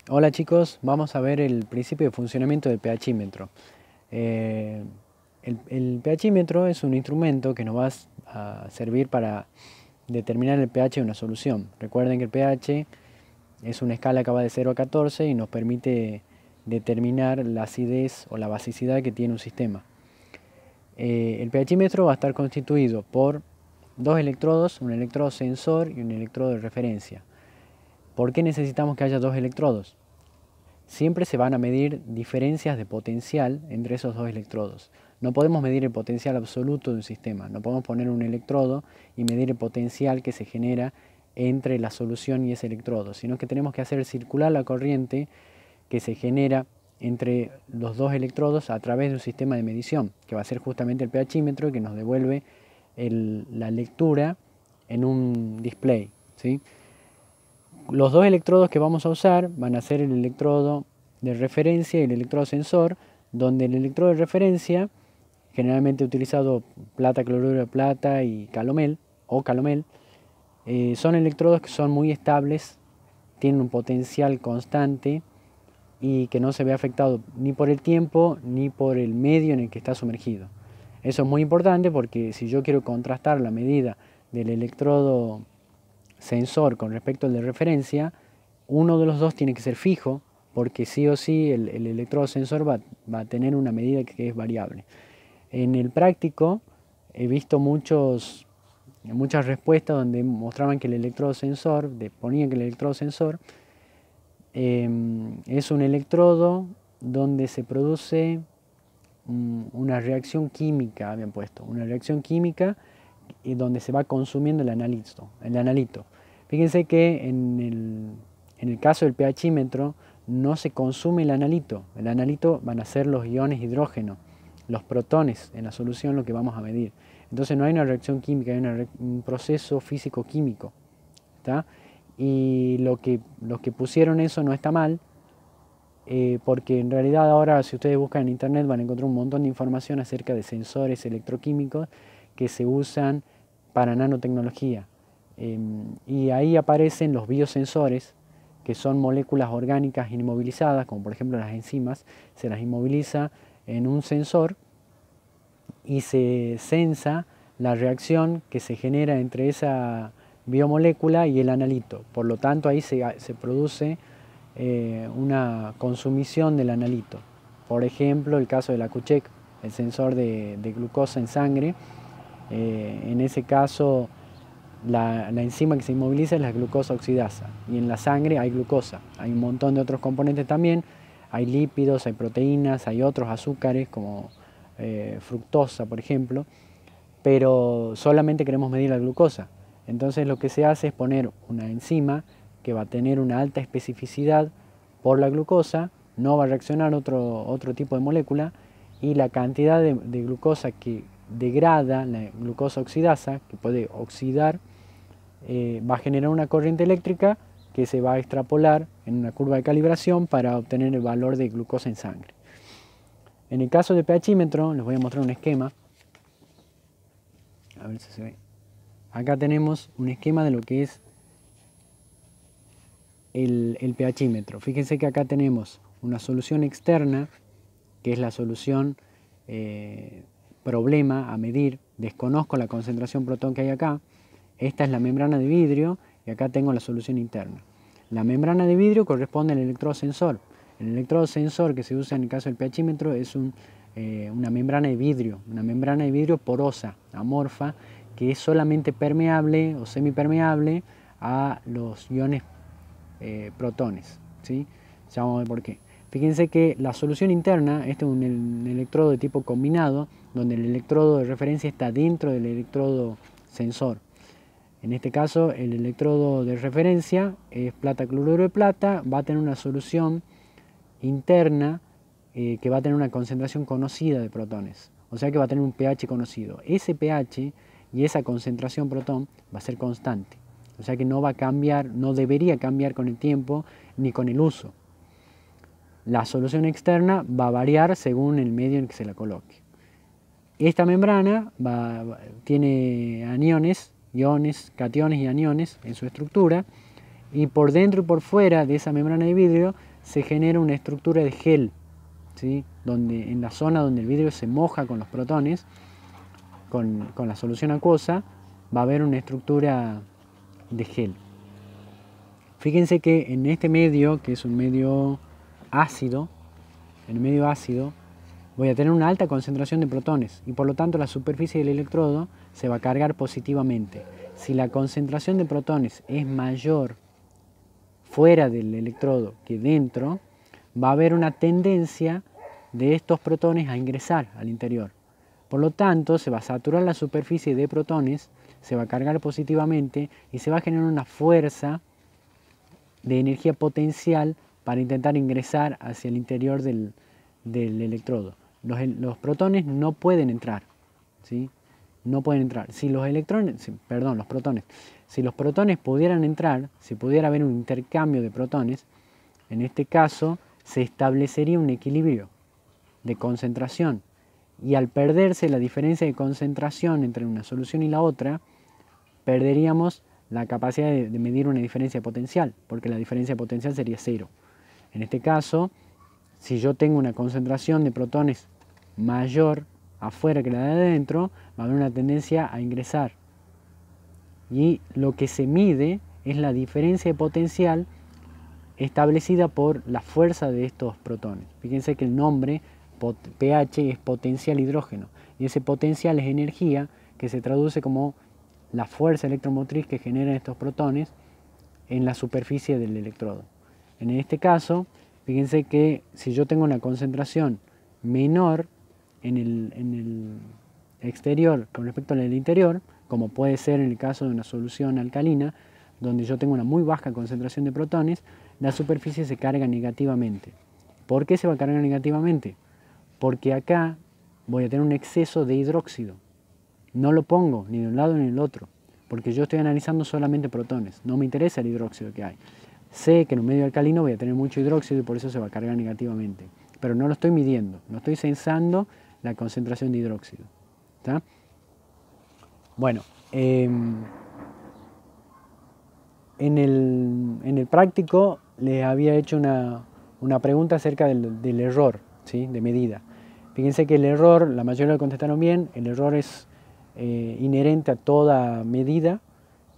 Hola chicos, vamos a ver el principio de funcionamiento del pHímetro. Eh, el pHímetro es un instrumento que nos va a servir para determinar el pH de una solución. Recuerden que el pH es una escala que va de 0 a 14 y nos permite determinar la acidez o la basicidad que tiene un sistema. El pHímetro va a estar constituido por dos electrodos, un electrodo sensor y un electrodo de referencia. ¿Por qué necesitamos que haya dos electrodos? Siempre se van a medir diferencias de potencial entre esos dos electrodos. No podemos medir el potencial absoluto de un sistema, no podemos poner un electrodo y medir el potencial que se genera entre la solución y ese electrodo, sino que tenemos que hacer circular la corriente que se genera entre los dos electrodos a través de un sistema de medición, que va a ser justamente el pHímetro que nos devuelve la lectura en un display, ¿sí? Los dos electrodos que vamos a usar van a ser el electrodo de referencia y el electrodo sensor, donde el electrodo de referencia, generalmente utilizado plata, cloruro de plata y calomel, son electrodos que son muy estables, tienen un potencial constante y que no se ve afectado ni por el tiempo ni por el medio en el que está sumergido. Eso es muy importante porque si yo quiero contrastar la medida del electrodo sensor con respecto al de referencia, uno de los dos tiene que ser fijo, porque sí o sí el electrodo sensor va a tener una medida que es variable. En el práctico he visto muchas respuestas donde mostraban que el electrodo sensor, ponían que el electrodo sensor es un electrodo donde se produce una reacción química, habían puesto, una reacción química y donde se va consumiendo el analito. Fíjense que en el caso del pHímetro no se consume el analito van a ser los iones hidrógeno, los protones en la solución lo que vamos a medir. Entonces no hay una reacción química, hay un proceso físico-químico. Y los que pusieron eso no está mal, porque en realidad ahora si ustedes buscan en internet van a encontrar un montón de información acerca de sensores electroquímicos que se usan para nanotecnología. Y ahí aparecen los biosensores, que son moléculas orgánicas inmovilizadas, como por ejemplo las enzimas, se las inmoviliza en un sensor y se sensa la reacción que se genera entre esa biomolécula y el analito. Por lo tanto, ahí se produce una consumición del analito. Por ejemplo, el caso de la Accu-Chek, el sensor de glucosa en sangre. En ese caso, la enzima que se inmoviliza es la glucosa oxidasa. Y en la sangre hay glucosa. Hay un montón de otros componentes también. Hay lípidos, hay proteínas, hay otros azúcares como fructosa, por ejemplo. Pero solamente queremos medir la glucosa. Entonces lo que se hace es poner una enzima que va a tener una alta especificidad por la glucosa, no va a reaccionar otro tipo de molécula y la cantidad de glucosa que degrada la glucosa oxidasa, que puede oxidar, va a generar una corriente eléctrica que se va a extrapolar en una curva de calibración para obtener el valor de glucosa en sangre. En el caso del pHímetro, les voy a mostrar un esquema. A ver si se ve. Acá tenemos un esquema de lo que es el pHímetro. Fíjense que acá tenemos una solución externa, que es la solución problema a medir. Desconozco la concentración protón que hay acá. Esta es la membrana de vidrio y acá tengo la solución interna. La membrana de vidrio corresponde al electrodo sensor. El electrodo sensor que se usa en el caso del pHímetro es una membrana de vidrio porosa, amorfa, que es solamente permeable o semipermeable a los iones protones, ¿sí? Ya vamos a ver por qué. Fíjense que la solución interna, este es un electrodo de tipo combinado, donde el electrodo de referencia está dentro del electrodo sensor. En este caso, el electrodo de referencia es plata cloruro de plata, va a tener una solución interna que va a tener una concentración conocida de protones, o sea que va a tener un pH conocido. Ese pH y esa concentración protón va a ser constante. O sea que no va a cambiar, no debería cambiar con el tiempo ni con el uso. La solución externa va a variar según el medio en que se la coloque. Esta membrana tiene aniones, cationes y aniones en su estructura, y por dentro y por fuera de esa membrana de vidrio se genera una estructura de gel, ¿sí? Donde, en la zona donde el vidrio se moja con los protones, con la solución acuosa, va a haber una estructura de gel. Fíjense que en este medio, que es un medio ácido, en el medio ácido, voy a tener una alta concentración de protones y por lo tanto la superficie del electrodo se va a cargar positivamente. Si la concentración de protones es mayor fuera del electrodo que dentro, va a haber una tendencia de estos protones a ingresar al interior. Por lo tanto, se va a saturar la superficie de protones, se va a cargar positivamente y se va a generar una fuerza de energía potencial para intentar ingresar hacia el interior del electrodo. Los protones no pueden entrar, ¿sí? No pueden entrar. Si los electrones, perdón, los protones, si los protones pudieran entrar, si pudiera haber un intercambio de protones, en este caso se establecería un equilibrio de concentración y al perderse la diferencia de concentración entre una solución y la otra, perderíamos la capacidad de medir una diferencia potencial, porque la diferencia potencial sería cero. En este caso, si yo tengo una concentración de protones mayor afuera que la de adentro, va a haber una tendencia a ingresar. Y lo que se mide es la diferencia de potencial establecida por la fuerza de estos protones. Fíjense que el nombre pH es potencial hidrógeno y ese potencial es energía que se traduce como la fuerza electromotriz que generan estos protones en la superficie del electrodo. En este caso, fíjense que si yo tengo una concentración menor en el exterior con respecto al interior, como puede ser en el caso de una solución alcalina, donde yo tengo una muy baja concentración de protones, la superficie se carga negativamente. ¿Por qué se va a cargar negativamente? Porque acá voy a tener un exceso de hidróxido. No lo pongo ni de un lado ni del otro, porque yo estoy analizando solamente protones, no me interesa el hidróxido que hay. Sé que en un medio alcalino voy a tener mucho hidróxido y por eso se va a cargar negativamente, pero no lo estoy midiendo, no estoy censando la concentración de hidróxido. ¿Está? Bueno, en el práctico les había hecho una pregunta acerca del error, ¿sí? De medida. Fíjense que el error, la mayoría lo contestaron bien, el error es inherente a toda medida,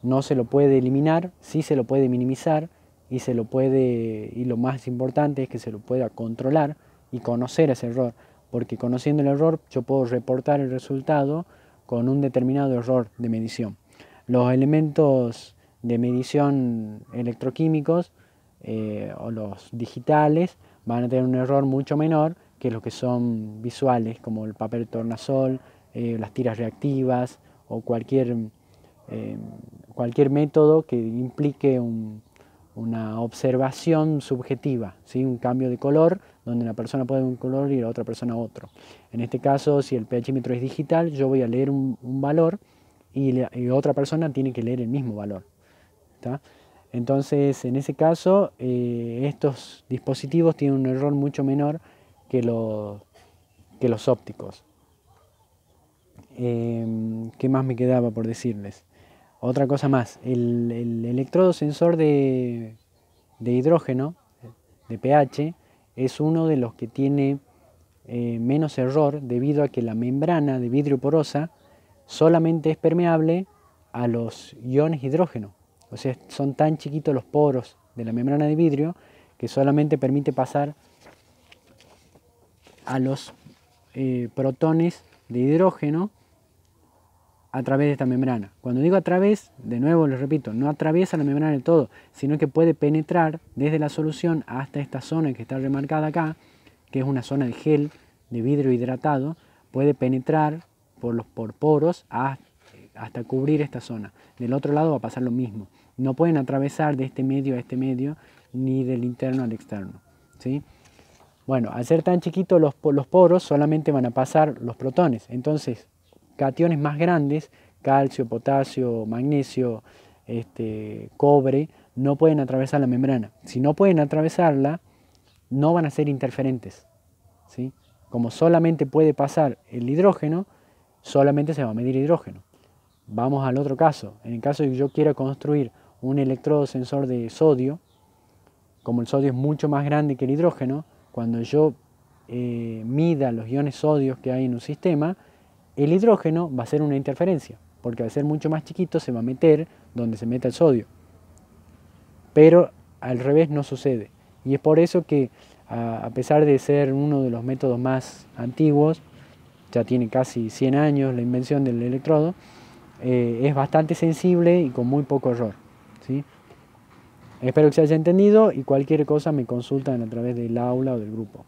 no se lo puede eliminar, sí se lo puede minimizar y lo más importante es que se lo pueda controlar y conocer ese error, porque conociendo el error yo puedo reportar el resultado con un determinado error de medición. Los elementos de medición electroquímicos o los digitales van a tener un error mucho menor que los que son visuales, como el papel tornasol, las tiras reactivas o cualquier método que implique una observación subjetiva, ¿sí? Un cambio de color, donde una persona puede ver un color y la otra persona otro. En este caso, si el pHímetro es digital, yo voy a leer un valor y otra persona tiene que leer el mismo valor. ¿Tá? Entonces, en ese caso, estos dispositivos tienen un error mucho menor que los ópticos. ¿Qué más me quedaba por decirles? Otra cosa más, el electrodo sensor de hidrógeno, de pH, es uno de los que tiene menos error debido a que la membrana de vidrio porosa solamente es permeable a los iones hidrógeno. O sea, son tan chiquitos los poros de la membrana de vidrio que solamente permite pasar a los protones de hidrógeno a través de esta membrana. Cuando digo a través, de nuevo les repito, no atraviesa la membrana del todo, sino que puede penetrar desde la solución hasta esta zona que está remarcada acá, que es una zona de gel de vidrio hidratado, puede penetrar por poros hasta cubrir esta zona. Del otro lado va a pasar lo mismo. No pueden atravesar de este medio a este medio, ni del interno al externo, ¿sí? Bueno, al ser tan chiquitos los poros, solamente van a pasar los protones. Entonces, cationes más grandes, calcio, potasio, magnesio, cobre, no pueden atravesar la membrana. Si no pueden atravesarla, no van a ser interferentes, ¿sí? Como solamente puede pasar el hidrógeno, solamente se va a medir hidrógeno. Vamos al otro caso. En el caso de que yo quiera construir un electrodo sensor de sodio, como el sodio es mucho más grande que el hidrógeno, cuando yo mida los iones sodios que hay en un sistema, el hidrógeno va a hacer una interferencia, porque al ser mucho más chiquito se va a meter donde se meta el sodio. Pero al revés no sucede. Y es por eso que, a pesar de ser uno de los métodos más antiguos, ya tiene casi 100 años la invención del electrodo, es bastante sensible y con muy poco error, ¿sí? Espero que se haya entendido y cualquier cosa me consultan a través del aula o del grupo.